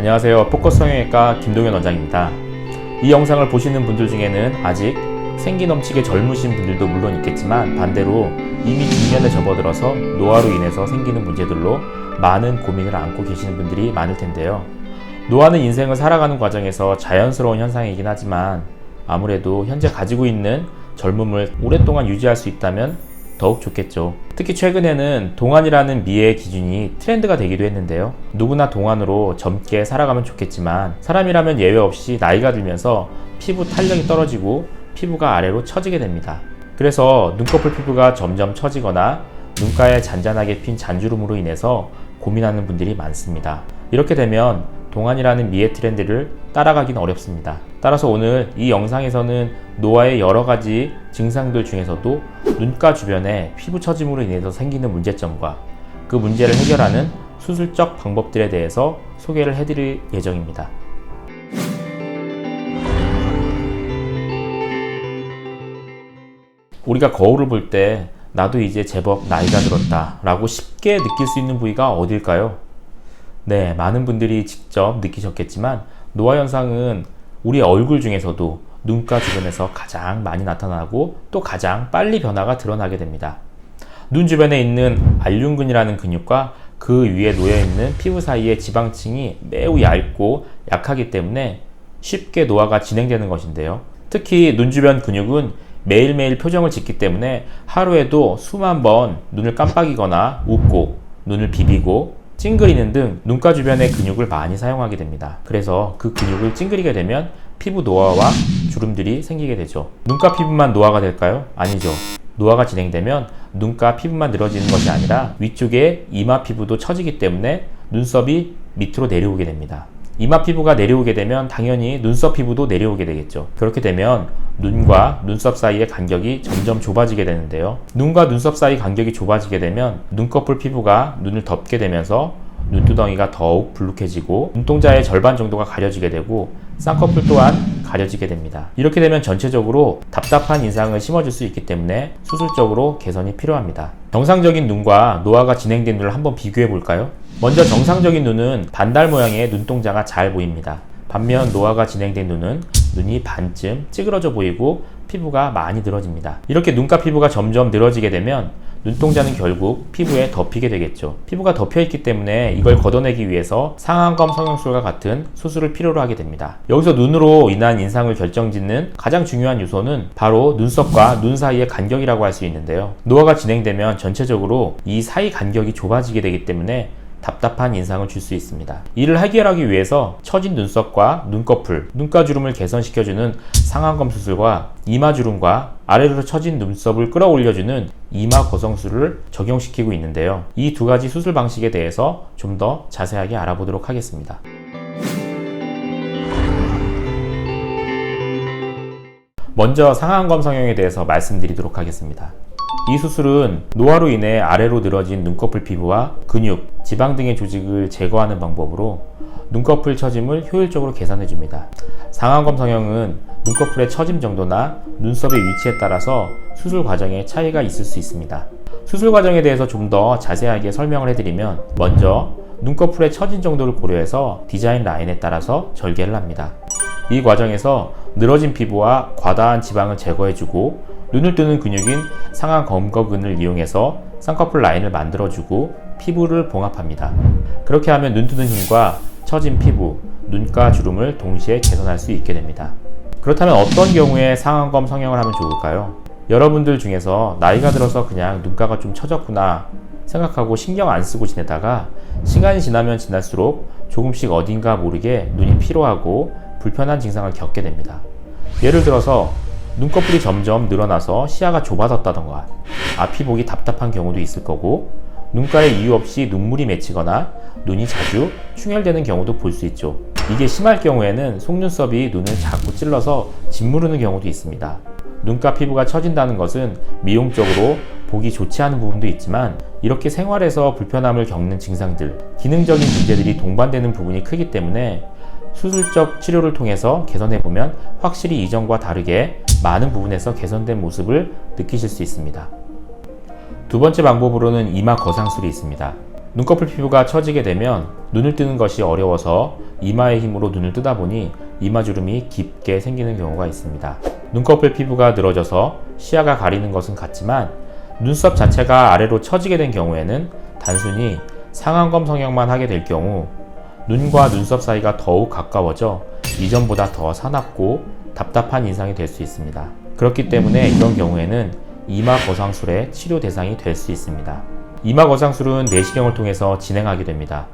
안녕하세요. 포커스 성형외과 김동현 원장입니다. 이 영상을 보시는 분들 중에는 아직 생기 넘치게 젊으신 분들도 물론 있겠지만 반대로 이미 중년에 접어들어서 노화로 인해서 생기는 문제들로 많은 고민을 안고 계시는 분들이 많을 텐데요. 노화는 인생을 살아가는 과정에서 자연스러운 현상이긴 하지만 아무래도 현재 가지고 있는 젊음을 오랫동안 유지할 수 있다면 더욱 좋겠죠. 특히 최근에는 동안이라는 미의 기준이 트렌드가 되기도 했는데요. 누구나 동안으로 젊게 살아가면 좋겠지만 사람이라면 예외 없이 나이가 들면서 피부 탄력이 떨어지고 피부가 아래로 처지게 됩니다. 그래서 눈꺼풀 피부가 점점 처지거나 눈가에 잔잔하게 핀 잔주름으로 인해서 고민하는 분들이 많습니다. 이렇게 되면 동안이라는 미의 트렌드를 따라가긴 어렵습니다. 따라서 오늘 이 영상에서는 노화의 여러 가지 증상들 중에서도 눈가 주변에 피부 처짐으로 인해서 생기는 문제점과 그 문제를 해결하는 수술적 방법들에 대해서 소개를 해드릴 예정입니다. 우리가 거울을 볼 때 나도 이제 제법 나이가 들었다 라고 쉽게 느낄 수 있는 부위가 어딜까요? 네, 많은 분들이 직접 느끼셨겠지만 노화 현상은 우리 얼굴 중에서도 눈가 주변에서 가장 많이 나타나고 또 가장 빨리 변화가 드러나게 됩니다. 눈 주변에 있는 알륜근이라는 근육과 그 위에 놓여있는 피부 사이의 지방층이 매우 얇고 약하기 때문에 쉽게 노화가 진행되는 것인데요. 특히 눈 주변 근육은 매일매일 표정을 짓기 때문에 하루에도 수만 번 눈을 깜빡이거나 웃고 눈을 비비고 찡그리는 등 눈가 주변의 근육을 많이 사용하게 됩니다. 그래서 그 근육을 찡그리게 되면 피부 노화와 주름들이 생기게 되죠. 눈가 피부만 노화가 될까요? 아니죠. 노화가 진행되면 눈가 피부만 늘어지는 것이 아니라 위쪽에 이마 피부도 처지기 때문에 눈썹이 밑으로 내려오게 됩니다. 이마 피부가 내려오게 되면 당연히 눈썹 피부도 내려오게 되겠죠. 그렇게 되면 눈과 눈썹 사이의 간격이 점점 좁아지게 되는데요. 눈과 눈썹 사이 간격이 좁아지게 되면 눈꺼풀 피부가 눈을 덮게 되면서 눈두덩이가 더욱 불룩해지고 눈동자의 절반 정도가 가려지게 되고 쌍꺼풀 또한 가려지게 됩니다. 이렇게 되면 전체적으로 답답한 인상을 심어줄 수 있기 때문에 수술적으로 개선이 필요합니다. 정상적인 눈과 노화가 진행된 눈을 한번 비교해 볼까요? 먼저 정상적인 눈은 반달 모양의 눈동자가 잘 보입니다. 반면 노화가 진행된 눈은 눈이 반쯤 찌그러져 보이고 피부가 많이 늘어집니다. 이렇게 눈가 피부가 점점 늘어지게 되면 눈동자는 결국 피부에 덮이게 되겠죠. 피부가 덮여있기 때문에 이걸 걷어내기 위해서 상안검 성형술과 같은 수술을 필요로 하게 됩니다. 여기서 눈으로 인한 인상을 결정짓는 가장 중요한 요소는 바로 눈썹과 눈 사이의 간격이라고 할 수 있는데요. 노화가 진행되면 전체적으로 이 사이 간격이 좁아지게 되기 때문에 답답한 인상을 줄 수 있습니다. 이를 해결하기 위해서 처진 눈썹과 눈꺼풀, 눈가주름을 개선시켜주는 상안검 수술과 이마주름과 아래로 처진 눈썹을 끌어올려주는 이마 거성술을 적용시키고 있는데요. 이 두 가지 수술 방식에 대해서 좀 더 자세하게 알아보도록 하겠습니다. 먼저 상안검 성형에 대해서 말씀드리도록 하겠습니다. 이 수술은 노화로 인해 아래로 늘어진 눈꺼풀 피부와 근육, 지방 등의 조직을 제거하는 방법으로 눈꺼풀 처짐을 효율적으로 개선해줍니다. 상안검 성형은 눈꺼풀의 처짐 정도나 눈썹의 위치에 따라서 수술 과정에 차이가 있을 수 있습니다. 수술 과정에 대해서 좀 더 자세하게 설명을 해드리면 먼저 눈꺼풀의 처진 정도를 고려해서 디자인 라인에 따라서 절개를 합니다. 이 과정에서 늘어진 피부와 과다한 지방을 제거해주고 눈을 뜨는 근육인 상안검거근을 이용해서 쌍꺼풀 라인을 만들어주고 피부를 봉합합니다. 그렇게 하면 눈 뜨는 힘과 처진 피부, 눈가 주름을 동시에 개선할 수 있게 됩니다. 그렇다면 어떤 경우에 상안검 성형을 하면 좋을까요? 여러분들 중에서 나이가 들어서 그냥 눈가가 좀 처졌구나 생각하고 신경 안 쓰고 지내다가 시간이 지나면 지날수록 조금씩 어딘가 모르게 눈이 피로하고 불편한 증상을 겪게 됩니다. 예를 들어서 눈꺼풀이 점점 늘어나서 시야가 좁아졌다던가 앞이 보기 답답한 경우도 있을 거고 눈가에 이유 없이 눈물이 맺히거나 눈이 자주 충혈되는 경우도 볼 수 있죠. 이게 심할 경우에는 속눈썹이 눈을 자꾸 찔러서 짓무르는 경우도 있습니다. 눈가 피부가 처진다는 것은 미용적으로 보기 좋지 않은 부분도 있지만 이렇게 생활에서 불편함을 겪는 증상들, 기능적인 문제들이 동반되는 부분이 크기 때문에 수술적 치료를 통해서 개선해보면 확실히 이전과 다르게 많은 부분에서 개선된 모습을 느끼실 수 있습니다. 두 번째 방법으로는 이마 거상술이 있습니다. 눈꺼풀 피부가 처지게 되면 눈을 뜨는 것이 어려워서 이마의 힘으로 눈을 뜨다 보니 이마주름이 깊게 생기는 경우가 있습니다. 눈꺼풀 피부가 늘어져서 시야가 가리는 것은 같지만 눈썹 자체가 아래로 처지게 된 경우에는 단순히 상안검 성형만 하게 될 경우 눈과 눈썹 사이가 더욱 가까워져 이전보다 더 사납고 답답한 인상이 될 수 있습니다. 그렇기 때문에 이런 경우에는 이마 거상술의 치료 대상이 될 수 있습니다. 이마 거상술은 내시경을 통해서 진행하게 됩니다.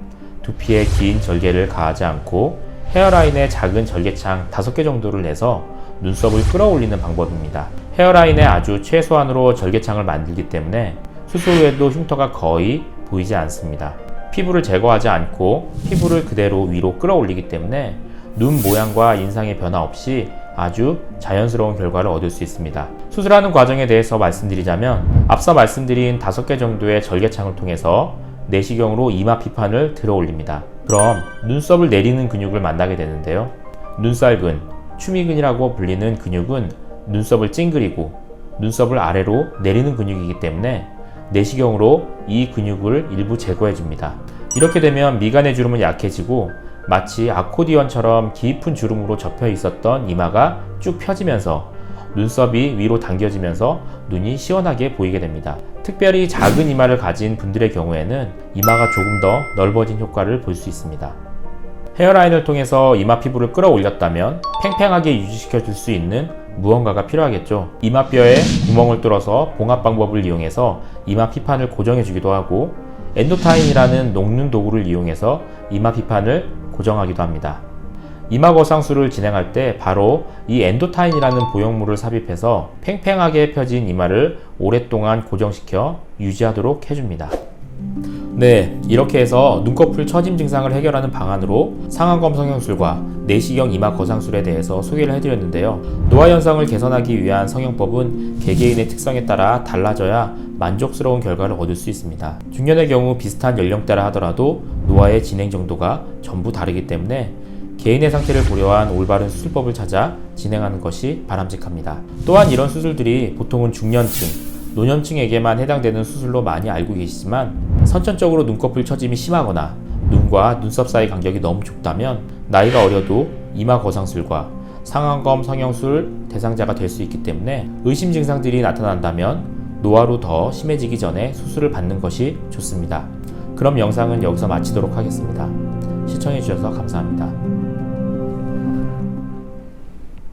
두피에 긴 절개를 가하지 않고 헤어라인에 작은 절개창 5개 정도를 내서 눈썹을 끌어올리는 방법입니다. 헤어라인에 아주 최소한으로 절개창을 만들기 때문에 수술 후에도 흉터가 거의 보이지 않습니다. 피부를 제거하지 않고 피부를 그대로 위로 끌어올리기 때문에 눈 모양과 인상의 변화 없이 아주 자연스러운 결과를 얻을 수 있습니다. 수술하는 과정에 대해서 말씀드리자면 앞서 말씀드린 5개 정도의 절개창을 통해서 내시경으로 이마 피판을 들어 올립니다. 그럼 눈썹을 내리는 근육을 만나게 되는데요. 눈살근, 추미근이라고 불리는 근육은 눈썹을 찡그리고 눈썹을 아래로 내리는 근육이기 때문에 내시경으로 이 근육을 일부 제거해 줍니다. 이렇게 되면 미간의 주름은 약해지고 마치 아코디언처럼 깊은 주름으로 접혀 있었던 이마가 쭉 펴지면서 눈썹이 위로 당겨지면서 눈이 시원하게 보이게 됩니다. 특별히 작은 이마를 가진 분들의 경우에는 이마가 조금 더 넓어진 효과를 볼 수 있습니다. 헤어라인을 통해서 이마 피부를 끌어올렸다면 팽팽하게 유지시켜 줄 수 있는 무언가가 필요하겠죠. 이마뼈에 구멍을 뚫어서 봉합 방법을 이용해서 이마 피판을 고정해 주기도 하고 엔도타인이라는 녹는 도구를 이용해서 이마 피판을 고정하기도 합니다. 이마 거상술을 진행할 때 바로 이 엔도타인이라는 보형물을 삽입해서 팽팽하게 펴진 이마를 오랫동안 고정시켜 유지하도록 해줍니다. 네, 이렇게 해서 눈꺼풀 처짐 증상을 해결하는 방안으로 상안검 성형술과 내시경 이마 거상술에 대해서 소개를 해드렸는데요. 노화 현상을 개선하기 위한 성형법은 개개인의 특성에 따라 달라져야 만족스러운 결과를 얻을 수 있습니다. 중년의 경우 비슷한 연령대라 하더라도 노화의 진행 정도가 전부 다르기 때문에 개인의 상태를 고려한 올바른 수술법을 찾아 진행하는 것이 바람직합니다. 또한 이런 수술들이 보통은 중년층, 노년층에게만 해당되는 수술로 많이 알고 계시지만 선천적으로 눈꺼풀 처짐이 심하거나 눈과 눈썹 사이 간격이 너무 좁다면 나이가 어려도 이마 거상술과 상안검 성형술 대상자가 될 수 있기 때문에 의심 증상들이 나타난다면 노화로 더 심해지기 전에 수술을 받는 것이 좋습니다. 그럼 영상은 여기서 마치도록 하겠습니다. 시청해주셔서 감사합니다.